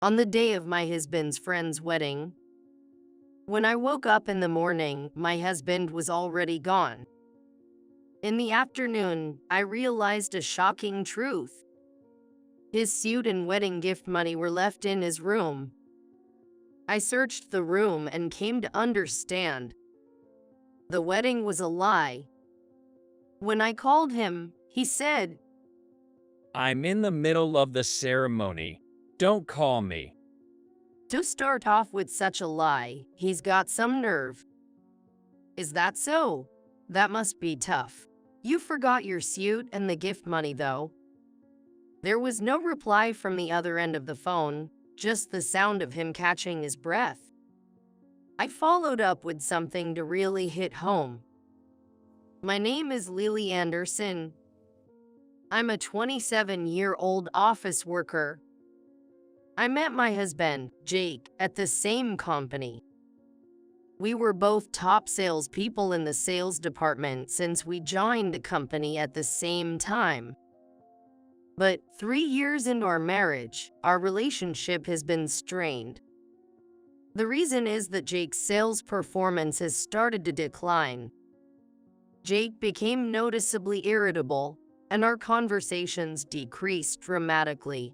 On the day of my husband's friend's wedding, when I woke up in the morning, my husband was already gone. In the afternoon, I realized a shocking truth. His suit and wedding gift money were left in his room. I searched the room and came to understand the wedding was a lie. When I called him, he said, I'm in the middle of the ceremony. Don't call me. to start off with such a lie, he's got some nerve. Is that so? That must be tough. You forgot your suit and the gift money, though. There was no reply from the other end of the phone, just the sound of him catching his breath. I followed up with something to really hit home. My name is Lily Anderson. I'm a 27-year-old office worker. I met my husband, Jake, at the same company. We were both top salespeople in the sales department since we joined the company at the same time. But 3 years into our marriage, our relationship has been strained. The reason is that Jake's sales performance has started to decline. Jake became noticeably irritable, and our conversations decreased dramatically.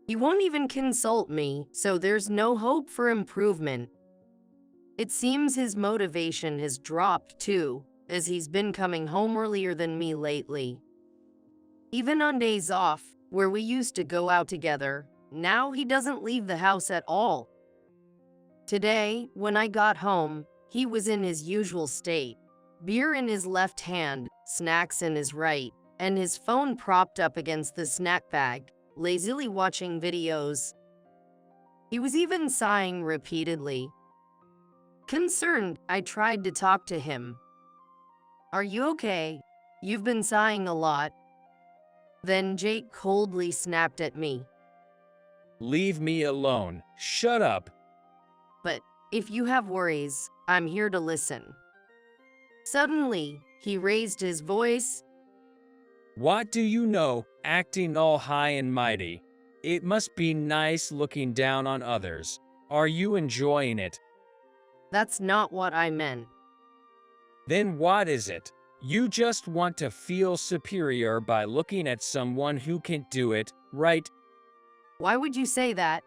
He won't even consult me, so there's no hope for improvement. It seems his motivation has dropped too, as he's been coming home earlier than me lately. Even on days off, where we used to go out together, now he doesn't leave the house at all. Today, when I got home, he was in his usual state. Beer in his left hand, snacks in his right, and his phone propped up against the snack bag, lazily watching videos. He was even sighing repeatedly. Concerned, I tried to talk to him. Are you okay? You've been sighing a lot. Then Jake coldly snapped at me. Leave me alone. Shut up. But if you have worries, I'm here to listen. Suddenly, he raised his voice. What do you know, acting all high and mighty? It must be nice looking down on others. Are you enjoying it? That's not what I meant. Then what is it? You just want to feel superior by looking at someone who can do it, right? Why would you say that?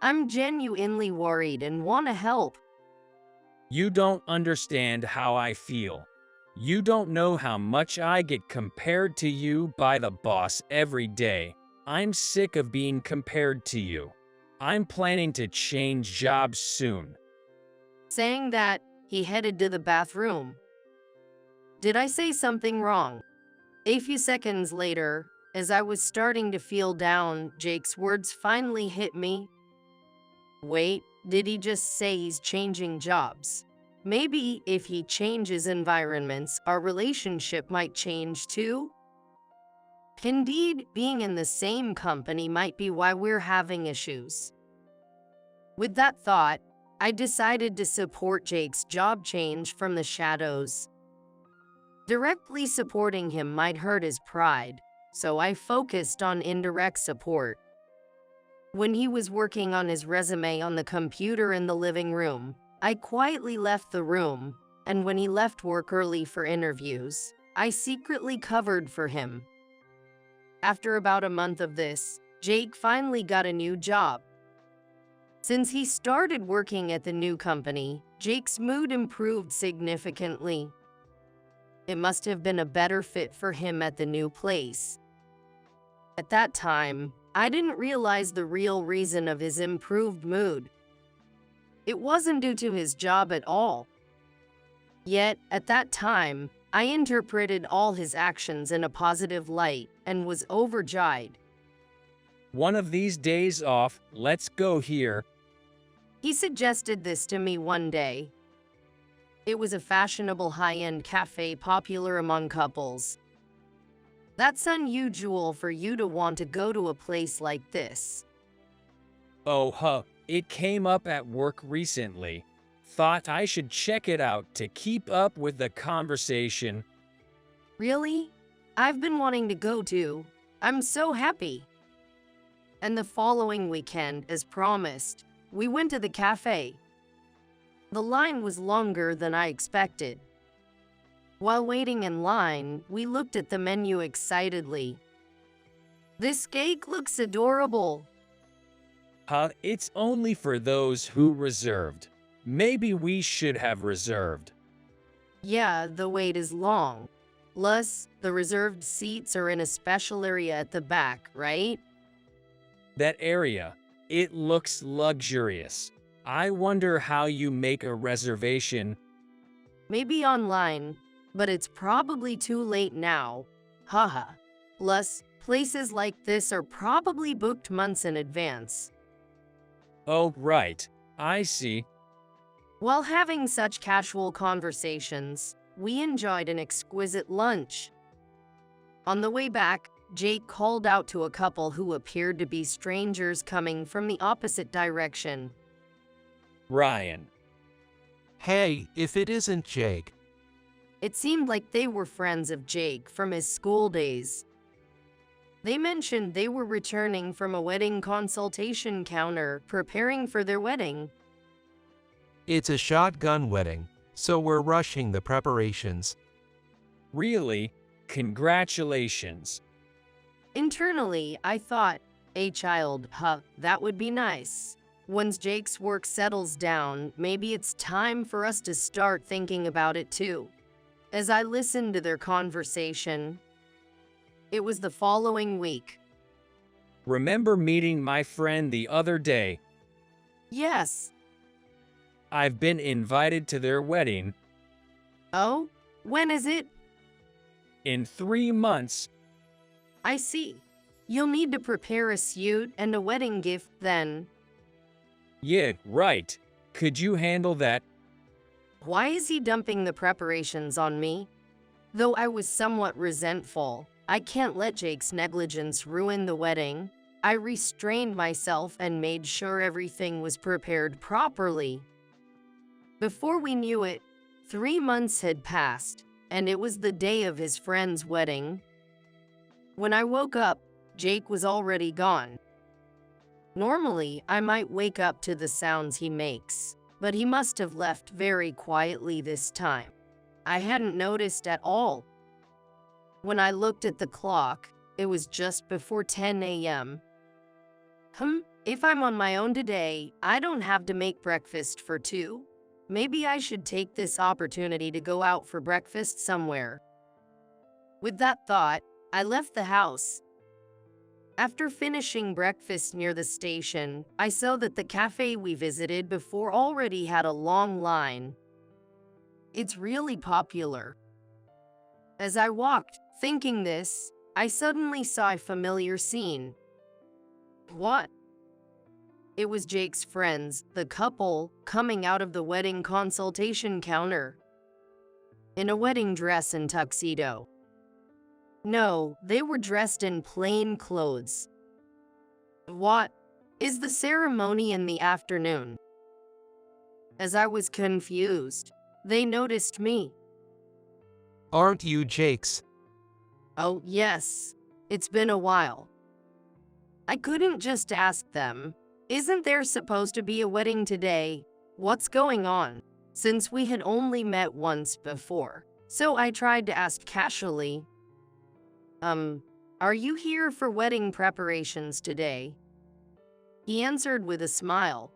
I'm genuinely worried and want to help. You don't understand how I feel. You don't know how much I get compared to you by the boss every day. I'm sick of being compared to you. I'm planning to change jobs soon. Saying that, he headed to the bathroom. Did I say something wrong? A few seconds later, as I was starting to feel down, Jake's words finally hit me. Wait, did he just say he's changing jobs? Maybe if he changes environments, our relationship might change too? Indeed, being in the same company might be why we're having issues. With that thought, I decided to support Jake's job change from the shadows. Directly supporting him might hurt his pride, so I focused on indirect support. When he was working on his resume on the computer in the living room, I quietly left the room, and when he left work early for interviews, I secretly covered for him. After about a month of this, Jake finally got a new job. Since he started working at the new company, Jake's mood improved significantly. It must have been a better fit for him at the new place. At that time, I didn't realize the real reason of his improved mood. It wasn't due to his job at all. Yet, at that time, I interpreted all his actions in a positive light and was overjoyed. One of these days off, let's go here. He suggested this to me one day. It was a fashionable high-end cafe popular among couples. That's unusual for you to want to go to a place like this. Oh, huh. It came up at work recently. Thought I should check it out to keep up with the conversation. Really? I've been wanting to go too. I'm so happy. And the following weekend, as promised, we went to the cafe. The line was longer than I expected. While waiting in line, we looked at the menu excitedly. This cake looks adorable. It's only for those who reserved. Maybe we should have reserved. Yeah, the wait is long. Plus, the reserved seats are in a special area at the back, right? That area, it looks luxurious. I wonder how you make a reservation. Maybe online, but it's probably too late now. Haha. Plus, places like this are probably booked months in advance. Oh, right. I see. While having such casual conversations, we enjoyed an exquisite lunch. On the way back, Jake called out to a couple who appeared to be strangers coming from the opposite direction. Ryan. Hey, if it isn't Jake. It seemed like they were friends of Jake from his school days. They mentioned they were returning from a wedding consultation counter, preparing for their wedding. It's a shotgun wedding, so we're rushing the preparations. Really? Congratulations. Internally, I thought, a child, that would be nice. Once Jake's work settles down, maybe it's time for us to start thinking about it too. As I listened to their conversation, it was the following week. Remember meeting my friend the other day? Yes. I've been invited to their wedding. Oh? When is it? In 3 months. I see. You'll need to prepare a suit and a wedding gift then. Yeah, right. Could you handle that? Why is he dumping the preparations on me? Though I was somewhat resentful, I can't let Jake's negligence ruin the wedding. I restrained myself and made sure everything was prepared properly. Before we knew it, 3 months had passed, and it was the day of his friend's wedding. When I woke up, Jake was already gone. Normally, I might wake up to the sounds he makes, but he must have left very quietly this time. I hadn't noticed at all. When I looked at the clock, it was just before 10 a.m. If I'm on my own today, I don't have to make breakfast for two. Maybe I should take this opportunity to go out for breakfast somewhere. With that thought, I left the house. After finishing breakfast near the station, I saw that the cafe we visited before already had a long line. It's really popular. As I walked, thinking this, I suddenly saw a familiar scene. What? It was Jake's friends, the couple, coming out of the wedding consultation counter. In a wedding dress and tuxedo. No, they were dressed in plain clothes. What? Is the ceremony in the afternoon? As I was confused, they noticed me. Aren't you Jake's? Oh, yes. It's been a while. I couldn't just ask them, isn't there supposed to be a wedding today? What's going on? Since we had only met once before. So I tried to ask casually, are you here for wedding preparations today? He answered with a smile.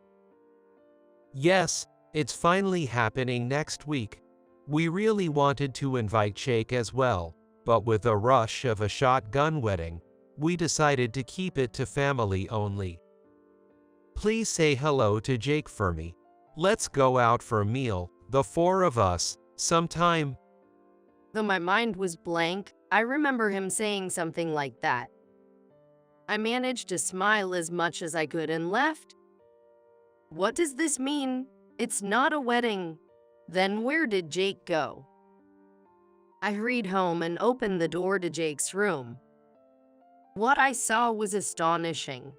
Yes, it's finally happening next week. We really wanted to invite Jake as well, but with the rush of a shotgun wedding, we decided to keep it to family only. Please say hello to Jake for me. Let's go out for a meal, the four of us, sometime. Though my mind was blank, I remember him saying something like that. I managed to smile as much as I could and left. What does this mean? It's not a wedding. Then where did Jake go? I hurried home and opened the door to Jake's room. What I saw was astonishing.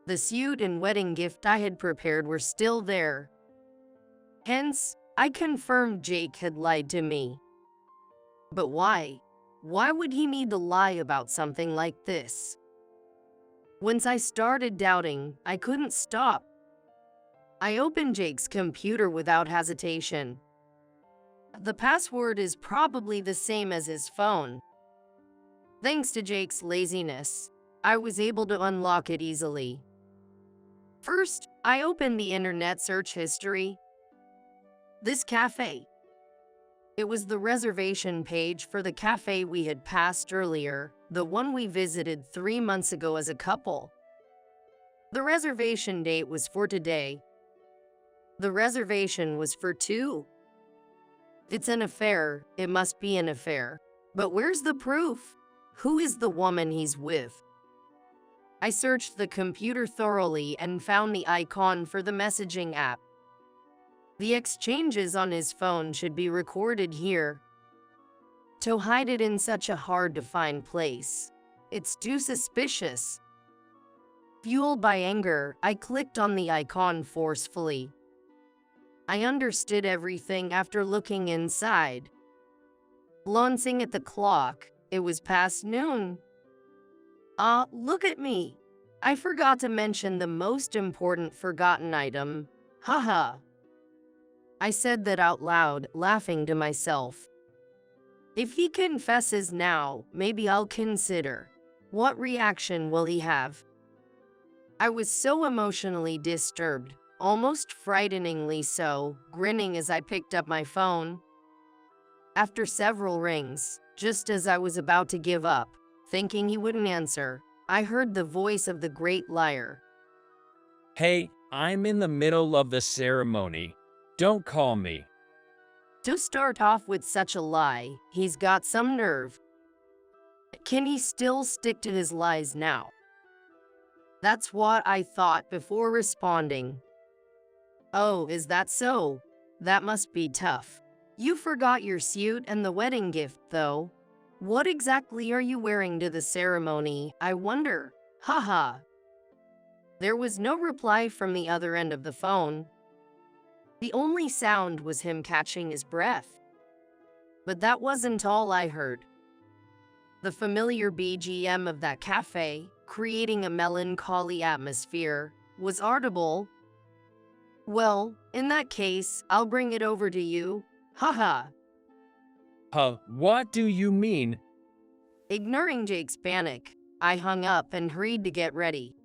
The suit and wedding gift I had prepared were still there. Hence, I confirmed Jake had lied to me. But why? Why would he need to lie about something like this? Once I started doubting, I couldn't stop. I opened Jake's computer without hesitation. The password is probably the same as his phone. Thanks to Jake's laziness, I was able to unlock it easily. First, I opened the internet search history. This cafe. It was the reservation page for the cafe we had passed earlier, the one we visited 3 months ago as a couple. The reservation date was for today. The reservation was for 2. It's an affair, it must be an affair. But where's the proof? Who is the woman he's with? I searched the computer thoroughly and found the icon for the messaging app. The exchanges on his phone should be recorded here. To hide it in such a hard-to-find place, it's too suspicious. Fueled by anger, I clicked on the icon forcefully. I understood everything after looking inside. Glancing at the clock, it was past noon. Look at me. I forgot to mention the most important forgotten item. Haha. I said that out loud, laughing to myself. If he confesses now, maybe I'll consider. What reaction will he have? I was so emotionally disturbed, almost frighteningly so, grinning as I picked up my phone. After several rings, just as I was about to give up, thinking he wouldn't answer, I heard the voice of the great liar. Hey, I'm in the middle of the ceremony. Don't call me. To start off with such a lie, he's got some nerve. Can he still stick to his lies now? That's what I thought before responding. Oh, is that so? That must be tough. You forgot your suit and the wedding gift, though. What exactly are you wearing to the ceremony, I wonder? Haha. There was no reply from the other end of the phone. The only sound was him catching his breath. But that wasn't all I heard. The familiar BGM of that cafe, creating a melancholy atmosphere, was audible. Well, in that case, I'll bring it over to you. Haha. What do you mean? Ignoring Jake's panic, I hung up and hurried to get ready.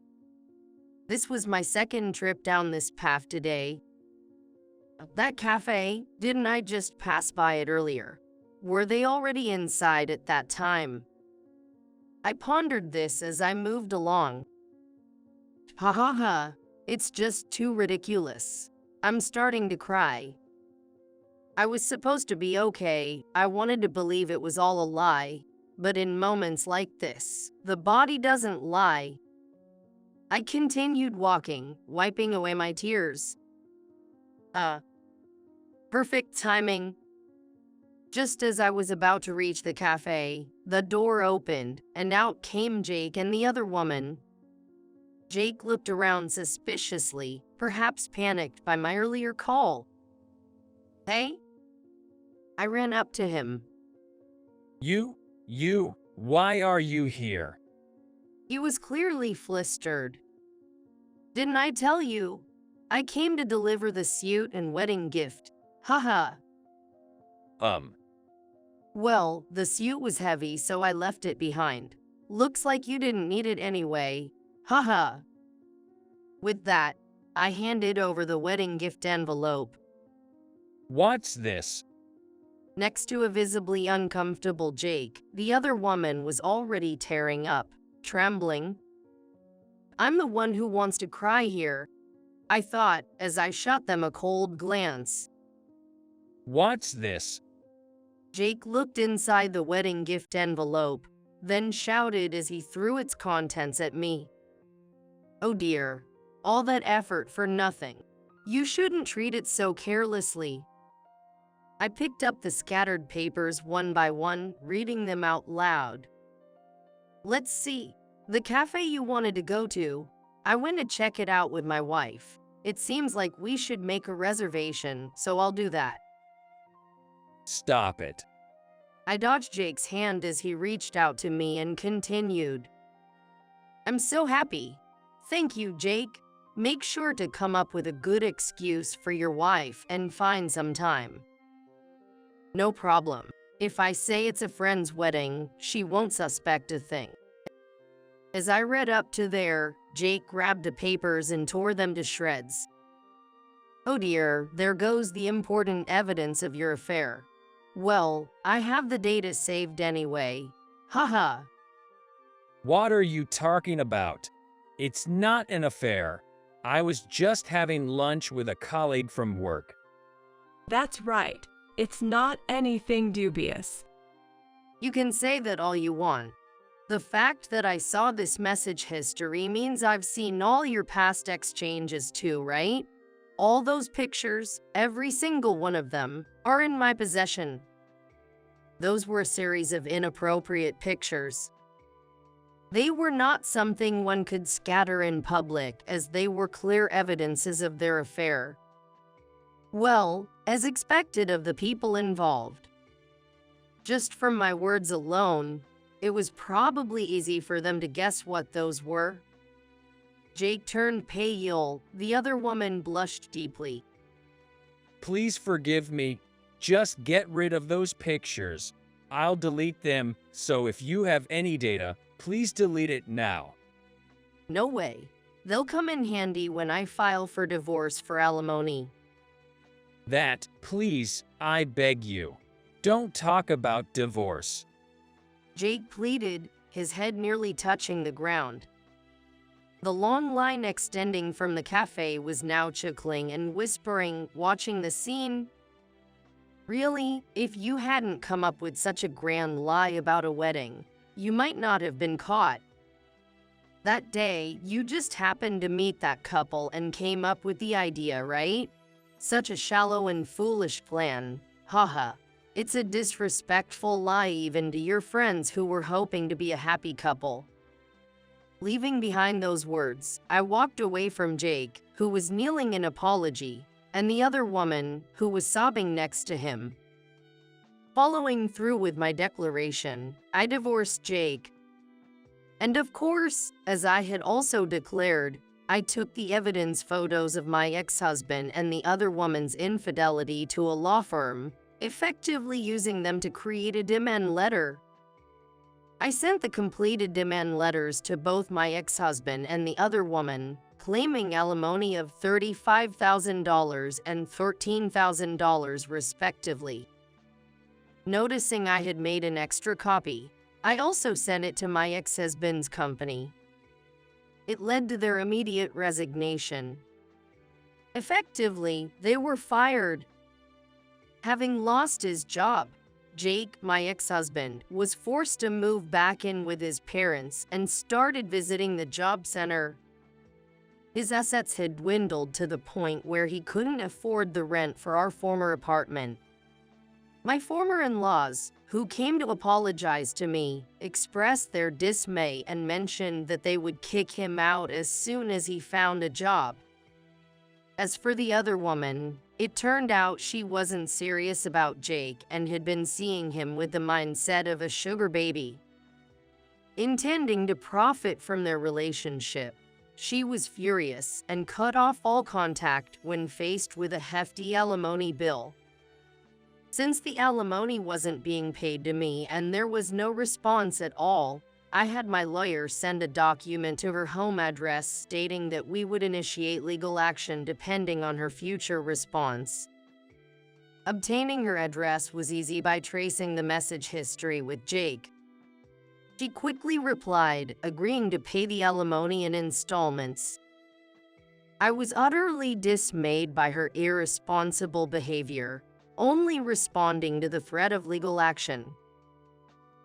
This was my second trip down this path today. That cafe, didn't I just pass by it earlier? Were they already inside at that time? I pondered this as I moved along. Ha ha ha, it's just too ridiculous. I'm starting to cry. I was supposed to be okay, I wanted to believe it was all a lie, but in moments like this, the body doesn't lie. I continued walking, wiping away my tears. Perfect timing. Just as I was about to reach the cafe, the door opened, and out came Jake and the other woman. Jake looked around suspiciously, perhaps panicked by my earlier call. Hey? I ran up to him. Why are you here? He was clearly flustered. Didn't I tell you? I came to deliver the suit and wedding gift. Haha. Well, the suit was heavy, so I left it behind. Looks like you didn't need it anyway. Haha. With that, I handed over the wedding gift envelope. What's this? Next to a visibly uncomfortable Jake, the other woman was already tearing up, trembling. I'm the one who wants to cry here, I thought as I shot them a cold glance. What's this? Jake looked inside the wedding gift envelope, then shouted as he threw its contents at me. Oh dear, all that effort for nothing. You shouldn't treat it so carelessly. I picked up the scattered papers one by one, reading them out loud. Let's see. The cafe you wanted to go to. I went to check it out with my wife. It seems like we should make a reservation, so I'll do that. Stop it. I dodged Jake's hand as he reached out to me and continued. I'm so happy. Thank you, Jake. Make sure to come up with a good excuse for your wife and find some time. No problem. If I say it's a friend's wedding, she won't suspect a thing. As I read up to there, Jake grabbed the papers and tore them to shreds. Oh dear, there goes the important evidence of your affair. Well, I have the data saved anyway. Haha. What are you talking about? It's not an affair. I was just having lunch with a colleague from work. That's right. It's not anything dubious. You can say that all you want. The fact that I saw this message history means I've seen all your past exchanges too, right? All those pictures, every single one of them, are in my possession. Those were a series of inappropriate pictures. They were not something one could scatter in public, as they were clear evidences of their affair. Well, as expected of the people involved. Just from my words alone, it was probably easy for them to guess what those were. Jake turned pale, the other woman blushed deeply. Please forgive me. Just get rid of those pictures. I'll delete them, so if you have any data, please delete it now. No way. They'll come in handy when I file for divorce for alimony. That, please, I beg you. Don't talk about divorce. Jake pleaded, his head nearly touching the ground. The long line extending from the cafe was now chuckling and whispering, watching the scene. Really, if you hadn't come up with such a grand lie about a wedding, you might not have been caught. That day, you just happened to meet that couple and came up with the idea, right? Such a shallow and foolish plan. Haha. It's a disrespectful lie even to your friends who were hoping to be a happy couple. Leaving behind those words, I walked away from Jake, who was kneeling in apology, and the other woman, who was sobbing next to him. Following through with my declaration, I divorced Jake. And of course, as I had also declared, I took the evidence photos of my ex-husband and the other woman's infidelity to a law firm, effectively using them to create a demand letter. I sent the completed demand letters to both my ex-husband and the other woman, claiming alimony of $35,000 and $13,000 respectively. Noticing I had made an extra copy, I also sent it to my ex-husband's company. It led to their immediate resignation. Effectively, they were fired. Having lost his job, Jake, my ex-husband, was forced to move back in with his parents and started visiting the job center. His assets had dwindled to the point where he couldn't afford the rent for our former apartment. My former in-laws, who came to apologize to me, expressed their dismay and mentioned that they would kick him out as soon as he found a job. As for the other woman, it turned out she wasn't serious about Jake and had been seeing him with the mindset of a sugar baby. Intending to profit from their relationship, she was furious and cut off all contact when faced with a hefty alimony bill. Since the alimony wasn't being paid to me and there was no response at all, I had my lawyer send a document to her home address stating that we would initiate legal action depending on her future response. Obtaining her address was easy by tracing the message history with Jake. She quickly replied, agreeing to pay the alimony in installments. I was utterly dismayed by her irresponsible behavior, only responding to the threat of legal action.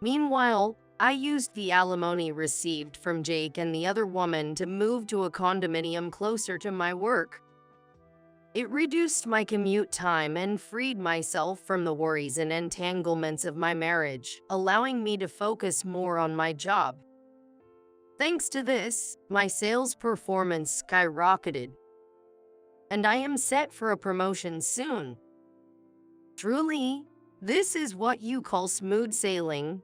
Meanwhile, I used the alimony received from Jake and the other woman to move to a condominium closer to my work. It reduced my commute time and freed myself from the worries and entanglements of my marriage, allowing me to focus more on my job. Thanks to this, my sales performance skyrocketed, and I am set for a promotion soon. Truly, this is what you call smooth sailing.